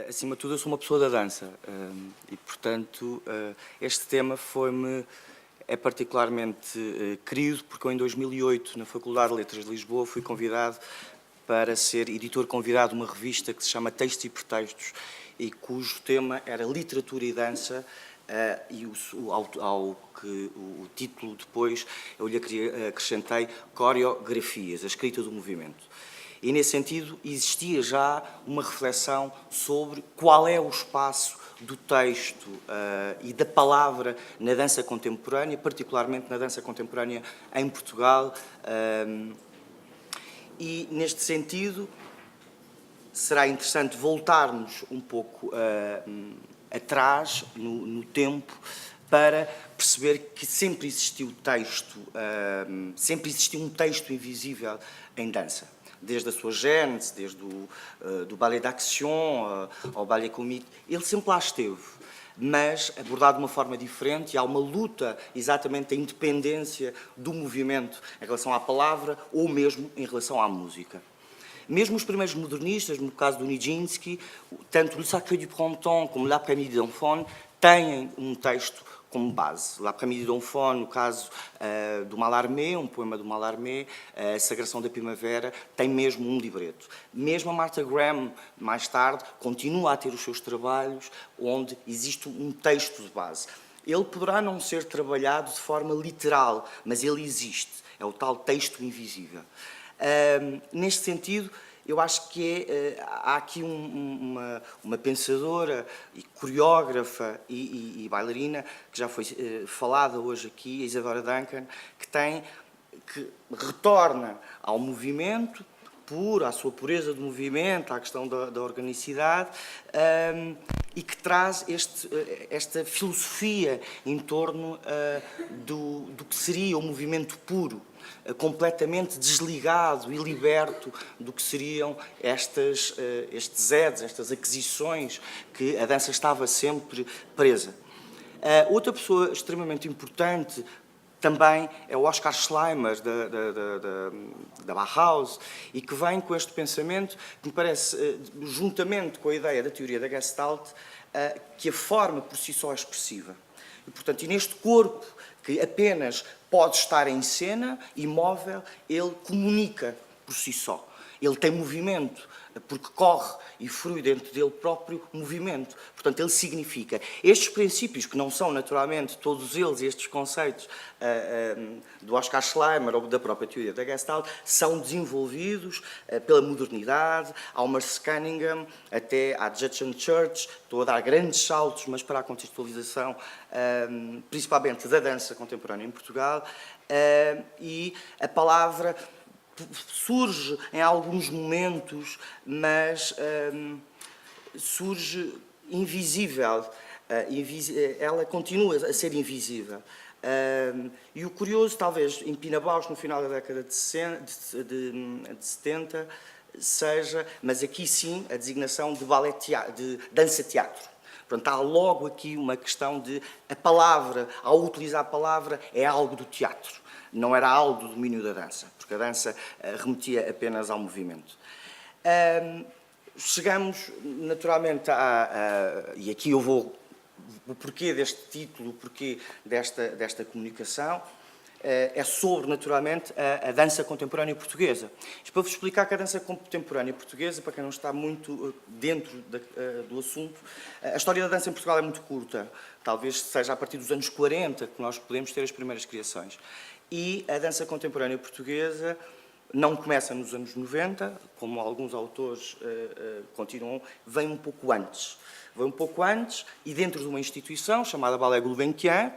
Acima de tudo, eu sou uma pessoa da dança e, portanto, este tema é particularmente querido porque eu, em 2008, na Faculdade de Letras de Lisboa, fui convidado para ser editor convidado de uma revista que se chama Textos e Pretextos e cujo tema era literatura e dança, e o título depois eu lhe acrescentei coreografias, a escrita do movimento. E, nesse sentido, existia já uma reflexão sobre qual é o espaço do texto e da palavra na dança contemporânea, particularmente na dança contemporânea em Portugal. E, neste sentido, será interessante voltarmos um pouco atrás, no tempo, para perceber que sempre existiu texto, sempre existiu um texto invisível em dança. Desde a sua gênese, desde do ballet d'action ao ballet comique, ele sempre lá esteve, mas abordado de uma forma diferente, e há uma luta exatamente da independência do movimento em relação à palavra ou mesmo em relação à música. Mesmo os primeiros modernistas, no caso do Nijinsky, tanto Le Sacré du Printemps como L'Après-midi d'Enfant têm um texto como base. L'Après-midi d'Enfant, no caso do Mallarmé, um poema do Mallarmé, a Sagração da Primavera, tem mesmo um libreto. Mesmo a Martha Graham, mais tarde, continua a ter os seus trabalhos onde existe um texto de base. Ele poderá não ser trabalhado de forma literal, mas ele existe. É o tal texto invisível. Neste sentido, eu acho que há aqui uma pensadora e coreógrafa e bailarina, que já foi falada hoje aqui, a Isadora Duncan, que retorna ao movimento, à sua pureza de movimento, à questão da organicidade, e que traz esta filosofia em torno do que seria o movimento puro, completamente desligado e liberto do que seriam estes edes, estas aquisições que a dança estava sempre presa. Outra pessoa extremamente importante também é o Oscar Schleimer, da Bauhaus, e que vem com este pensamento que me parece, juntamente com a ideia da teoria da Gestalt, que a forma por si só é expressiva. E, portanto, neste corpo que apenas pode estar em cena, imóvel, ele comunica por si só. Ele tem movimento, porque corre e frui dentro dele próprio movimento. Portanto, ele significa. Estes princípios, que não são naturalmente todos eles, estes conceitos do Oscar Schleimer ou da própria teoria da Gestalt, são desenvolvidos pela modernidade, ao Merce Cunningham, até à Judson Church. Estou a dar grandes saltos, mas para a contextualização, principalmente da dança contemporânea em Portugal, e a palavra surge em alguns momentos, mas surge invisível. Ela continua a ser invisível. E o curioso, talvez, em Pina Bausch, no final da década de 70, seja, mas aqui sim, a designação de dança-teatro. Portanto, há logo aqui uma questão de a palavra, ao utilizar a palavra, é algo do teatro. Não era algo do domínio da dança, porque a dança remetia apenas ao movimento. Chegamos, naturalmente, e aqui eu vou o porquê deste título, o porquê desta comunicação, é sobre, naturalmente, a dança contemporânea portuguesa. Isto para vos explicar que a dança contemporânea portuguesa, para quem não está muito dentro do assunto, a história da dança em Portugal é muito curta. Talvez seja a partir dos anos 40 que nós podemos ter as primeiras criações. E a dança contemporânea portuguesa não começa nos anos 90, como alguns autores continuam, vem um pouco antes. Vem um pouco antes e dentro de uma instituição chamada Ballet Gulbenkian,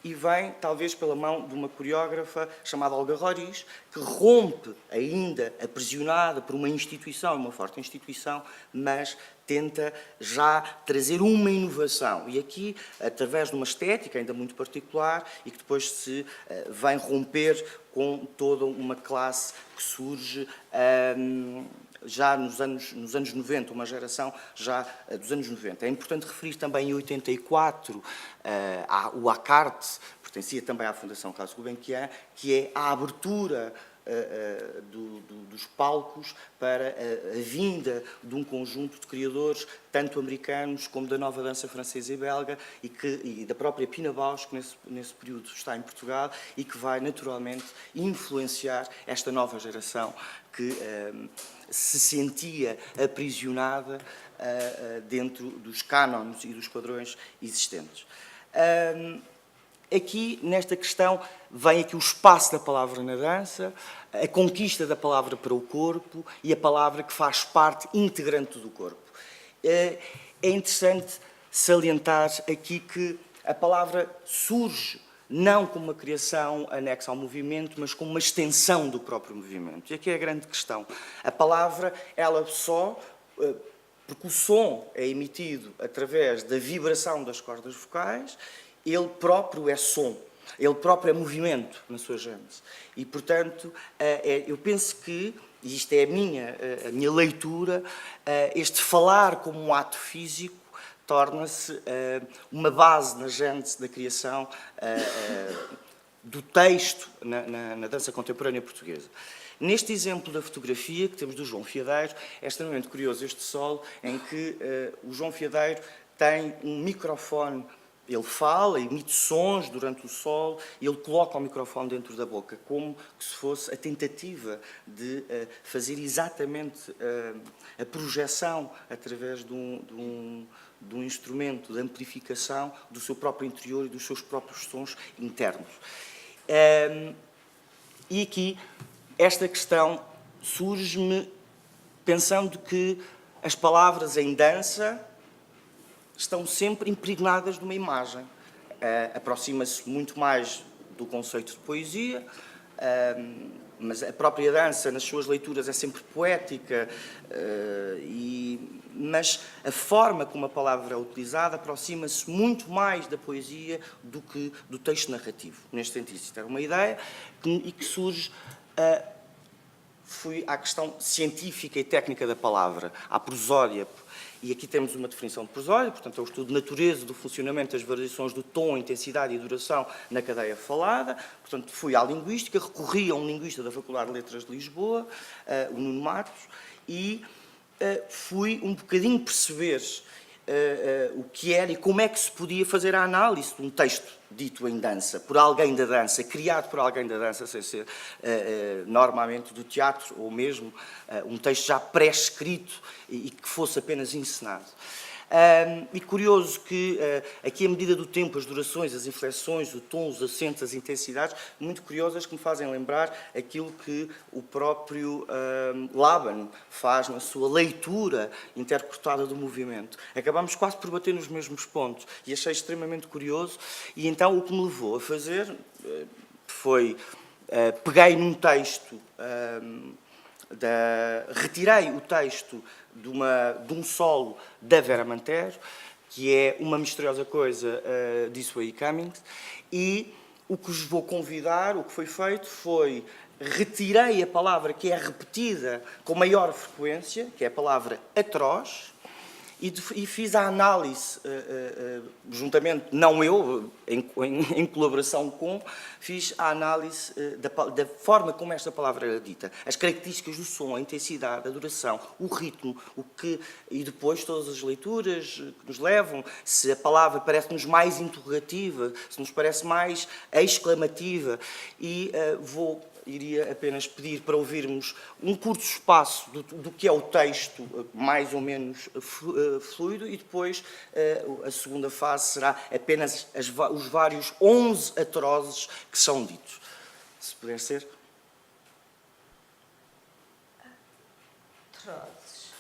e vem, talvez, pela mão de uma coreógrafa chamada Olga Roriz, que rompe ainda aprisionada por uma instituição, uma forte instituição, mas tenta já trazer uma inovação. E aqui, através de uma estética ainda muito particular, e que depois se vem romper com toda uma classe que surge já nos anos 90, uma geração já dos anos 90. É importante referir também em 84 o ACART, pertencia também à Fundação Carlos Gulbenkian, que é a abertura dos palcos para a vinda de um conjunto de criadores, tanto americanos como da nova dança francesa e belga, e da própria Pina Bausch, que nesse período está em Portugal, e que vai naturalmente influenciar esta nova geração que se sentia aprisionada dentro dos cânones e dos padrões existentes. Aqui, nesta questão, vem aqui o espaço da palavra na dança, a conquista da palavra para o corpo e a palavra que faz parte integrante do corpo. É interessante salientar aqui que a palavra surge não como uma criação anexa ao movimento, mas como uma extensão do próprio movimento. E aqui é a grande questão. A palavra, ela só, porque o som é emitido através da vibração das cordas vocais, ele próprio é som, ele próprio é movimento na sua gênese. E, portanto, eu penso que, e isto é a minha leitura, este falar como um ato físico torna-se uma base na gênese da criação do texto na dança contemporânea portuguesa. Neste exemplo da fotografia que temos do João Fiadeiro, é extremamente curioso este solo em que o João Fiadeiro tem um microfone. Ele fala, emite sons durante o solo e ele coloca o microfone dentro da boca, como se fosse a tentativa de fazer exatamente a projeção através de um instrumento de amplificação do seu próprio interior e dos seus próprios sons internos. E aqui, esta questão surge-me pensando que as palavras em dança estão sempre impregnadas de uma imagem. Aproxima-se muito mais do conceito de poesia, mas a própria dança, nas suas leituras, é sempre poética, mas a forma como a palavra é utilizada aproxima-se muito mais da poesia do que do texto narrativo. Neste sentido, isto era uma ideia e que surge... Fui à questão científica e técnica da palavra, à prosódia. E aqui temos uma definição de prosódia, portanto, é o estudo de natureza, do funcionamento das variações do tom, intensidade e duração na cadeia falada. Portanto, fui à linguística, recorri a um linguista da Faculdade de Letras de Lisboa, o Nuno Matos, e fui um bocadinho perceber o que era e como é que se podia fazer a análise de um texto dito em dança, por alguém da dança, criado por alguém da dança, sem ser normalmente do teatro, ou mesmo um texto já pré-escrito e que fosse apenas encenado. E curioso que aqui, à medida do tempo, as durações, as inflexões, o tom, os acentos, as intensidades, muito curiosas, que me fazem lembrar aquilo que o próprio Laban faz na sua leitura interpretada do movimento. Acabamos quase por bater nos mesmos pontos e achei extremamente curioso. E então o que me levou a fazer foi, peguei num texto, retirei o texto de um solo da Vera Mantero, que é Uma Misteriosa Coisa, This Way Coming, e o que vos vou convidar, o que foi feito foi, retirei a palavra que é repetida com maior frequência, que é a palavra atroz, e fiz a análise, juntamente, não eu, em colaboração com, fiz a análise da forma como esta palavra era dita, as características do som, a intensidade, a duração, o ritmo, e depois todas as leituras que nos levam, se a palavra parece-nos mais interrogativa, se nos parece mais exclamativa, e iria apenas pedir para ouvirmos um curto espaço do que é o texto, mais ou menos fluido, e depois a segunda fase será apenas os vários 11 atrozes que são ditos. Se puder ser. Atrozes.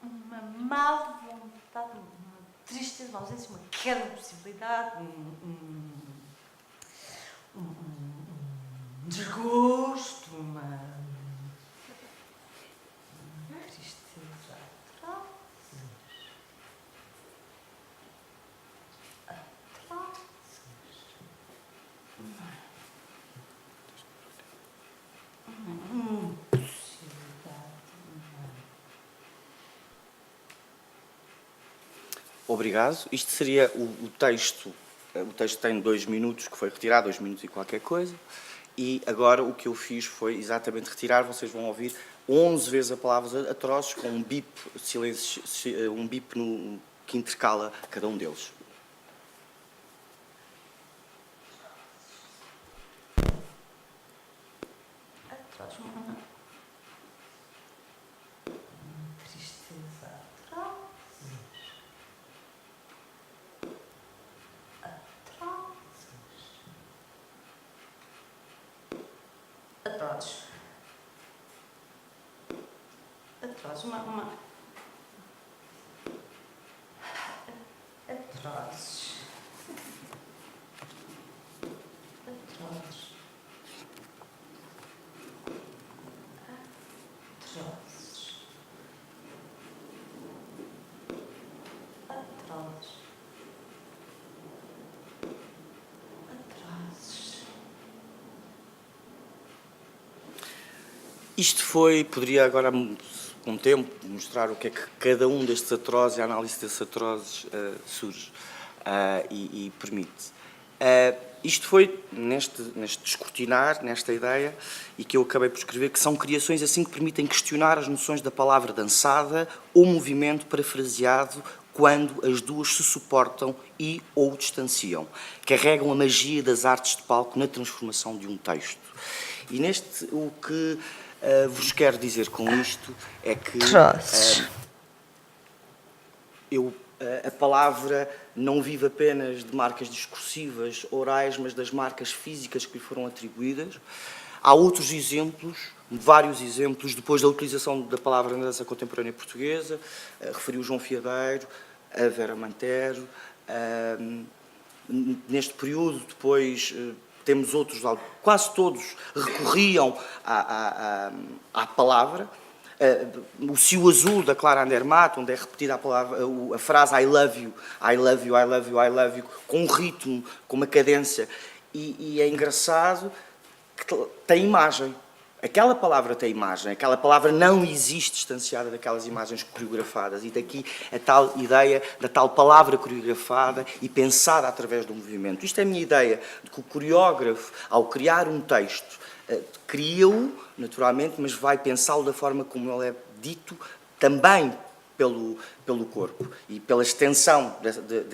Uma má vontade, uma tristeza, uma ausência, uma queda de possibilidade, um desgosto, uma tristeza atrozes. Obrigado. Isto seria o texto o texto tem 2 minutos, que foi retirado, 2 minutos e qualquer coisa, e agora o que eu fiz foi exatamente retirar, vocês vão ouvir 11 vezes a palavra atrozes, com um bip, silêncio, um bip que intercala cada um deles. Atrozes, uma tristeza atrozes. Atrozes. Atrozes, uma atrozes. Atrozes. Atrozes. Atrozes. Atrozes. Isto poderia agora, com tempo, mostrar o que é que cada um destes atrozes, a análise desses atrozes surge e permite. Isto foi neste descortinar, nesta ideia, e que eu acabei por escrever, que são criações assim que permitem questionar as noções da palavra dançada ou movimento parafraseado quando as duas se suportam e ou distanciam. Carregam a magia das artes de palco na transformação de um texto. E o que vos quero dizer com isto é que a palavra não vive apenas de marcas discursivas, orais, mas das marcas físicas que lhe foram atribuídas. Há outros exemplos, vários exemplos, depois da utilização da palavra na dança contemporânea portuguesa, referiu João Fiadeiro, a Vera Mantero. Neste período, depois, temos outros, quase todos recorriam à palavra. O Cio Azul, da Clara Andermatt, onde é repetida a frase I love you, I love you, I love you, I love you, com um ritmo, com uma cadência. E é engraçado que tem imagem. Aquela palavra tem imagem, aquela palavra não existe distanciada daquelas imagens coreografadas. E daqui a tal ideia da tal palavra coreografada e pensada através do movimento. Isto é a minha ideia, de que o coreógrafo, ao criar um texto, cria-o, naturalmente, mas vai pensá-lo da forma como ele é dito, também pelo corpo e pela extensão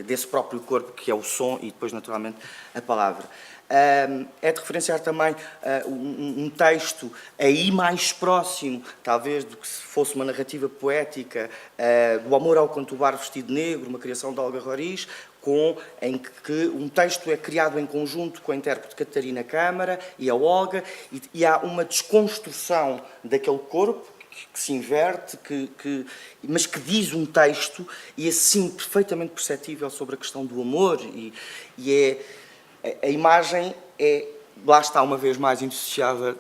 desse próprio corpo, que é o som e depois, naturalmente, a palavra. É de referenciar também um texto aí mais próximo, talvez, do que se fosse uma narrativa poética, do Amor ao Cantubar Vestido Negro, uma criação de Olga Roriz, em que um texto é criado em conjunto com a intérprete Catarina Câmara e a Olga, e há uma desconstrução daquele corpo que se inverte, mas que diz um texto, e assim perfeitamente perceptível sobre a questão do amor, a imagem lá está uma vez mais indissociada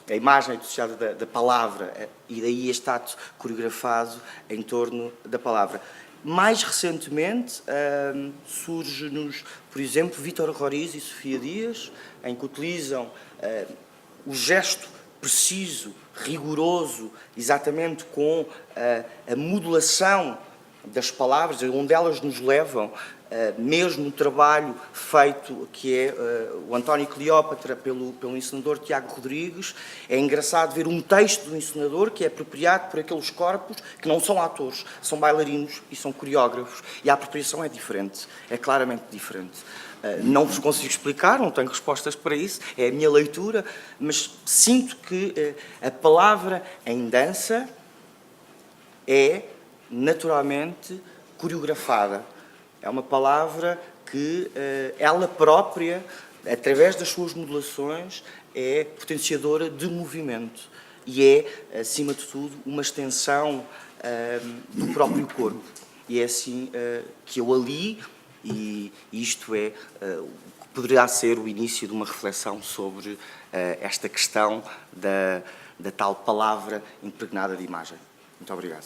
a imagem é dissociada da palavra, e daí este ato coreografado em torno da palavra. Mais recentemente, surge-nos, por exemplo, Vítor Roriz e Sofia Dias, em que utilizam o gesto preciso, rigoroso, exatamente com a modulação das palavras, onde elas nos levam, mesmo o trabalho feito, que é o António Cleópatra, pelo encenador Tiago Rodrigues. É engraçado ver um texto do encenador que é apropriado por aqueles corpos que não são atores, são bailarinos e são coreógrafos. E a apropriação é diferente, é claramente diferente. Não vos consigo explicar, não tenho respostas para isso, é a minha leitura, mas sinto que a palavra em dança é naturalmente coreografada. É uma palavra que ela própria, através das suas modulações, é potenciadora de movimento e é, acima de tudo, uma extensão do próprio corpo. E é assim que eu a li, e isto poderá ser o início de uma reflexão sobre esta questão da tal palavra impregnada de imagem. Muito obrigado.